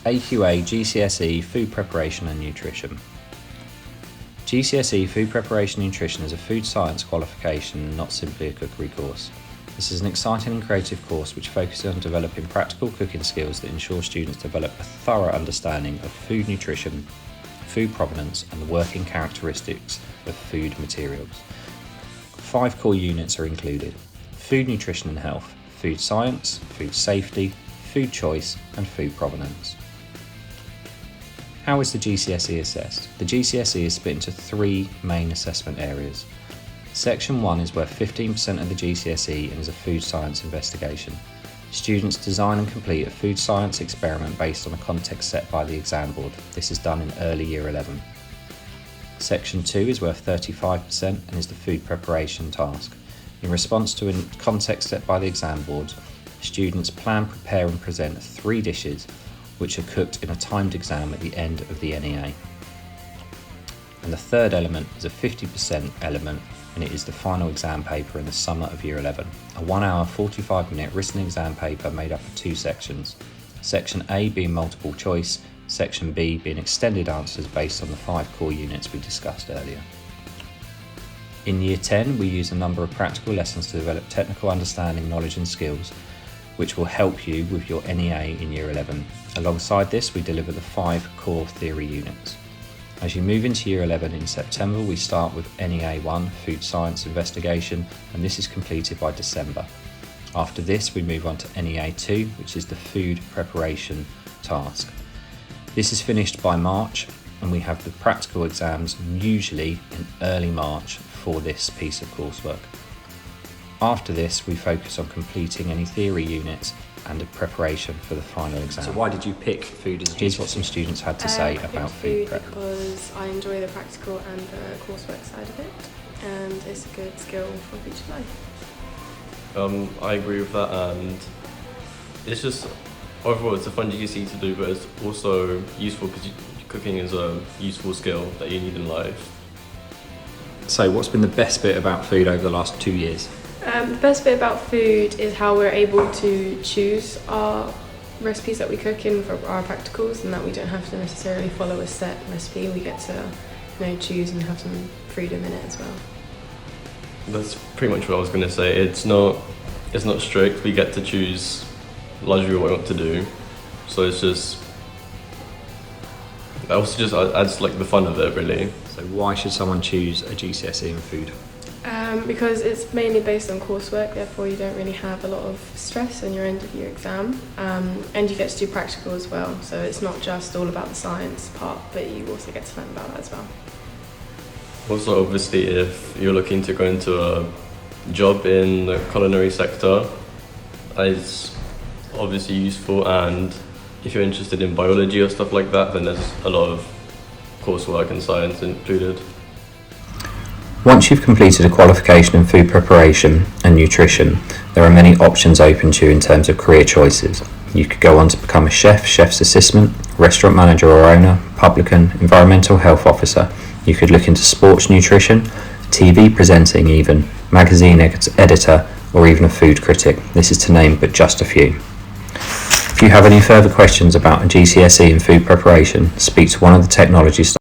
AQA GCSE Food Preparation and Nutrition. GCSE Food Preparation and Nutrition is a food science qualification, not simply a cookery course. This is an exciting and creative course which focuses on developing practical cooking skills that ensure students develop a thorough understanding of food nutrition, food provenance and the working characteristics of food materials. 5 core units are included: food nutrition and health, food science, food safety, food choice and food provenance. How is the GCSE assessed? The GCSE is split into 3 main assessment areas. Section 1 is worth 15% of the GCSE and is a food science investigation. Students design and complete a food science experiment based on a context set by the exam board. This is done in early Year 11. Section 2 is worth 35% and is the food preparation task. In response to a context set by the exam board, students plan, prepare and present 3 dishes which are cooked in a timed exam at the end of the NEA. And the third element is a 50% element, and it is the final exam paper in the summer of Year 11, a 1 hour 45-minute written exam paper made up of 2 sections. Section A being multiple choice, Section B being extended answers based on the 5 core units we discussed earlier. In Year 10 we use a number of practical lessons to develop technical understanding, knowledge and skills which will help you with your NEA in Year 11. Alongside this we deliver the 5 core theory units. As you move into Year 11 in September, we start with NEA 1, Food Science Investigation, and this is completed by December. After this, we move on to NEA 2, which is the Food Preparation task. This is finished by March, and we have the practical exams usually in early March for this piece of coursework. After this, we focus on completing any theory units and a preparation for the final exam. So why did you pick food as a GCSE? Here's what some students had to say about food prep. Because I enjoy the practical and the coursework side of it, and it's a good skill for future life. I agree with that, and it's just, overall it's a fun GCSE to do, but it's also useful because cooking is a useful skill that you need in life. So what's been the best bit about food over the last 2 years? The best bit about food is how we're able to choose our recipes that we cook in for our practicals, and that we don't have to necessarily follow a set recipe. We get to choose and have some freedom in it as well. That's pretty much what I was going to say. It's not strict. We get to choose largely what we want to do. So it's just, that also just adds like the fun of it really. So why should someone choose a GCSE in food? Because it's mainly based on coursework, therefore you don't really have a lot of stress on your end of year exam, and you get to do practical as well, so it's not just all about the science part, but you also get to learn about that as well. Also, obviously, if you're looking to go into a job in the culinary sector, it's obviously useful, and if you're interested in biology or stuff like that, then there's a lot of coursework and science included. Once you've completed a qualification in food preparation and nutrition, there are many options open to you in terms of career choices. You could go on to become a chef, chef's assistant, restaurant manager or owner, publican, environmental health officer. You could look into sports nutrition, TV presenting even, magazine editor or even a food critic. This is to name but just a few. If you have any further questions about a GCSE in food preparation, speak to one of the technology staff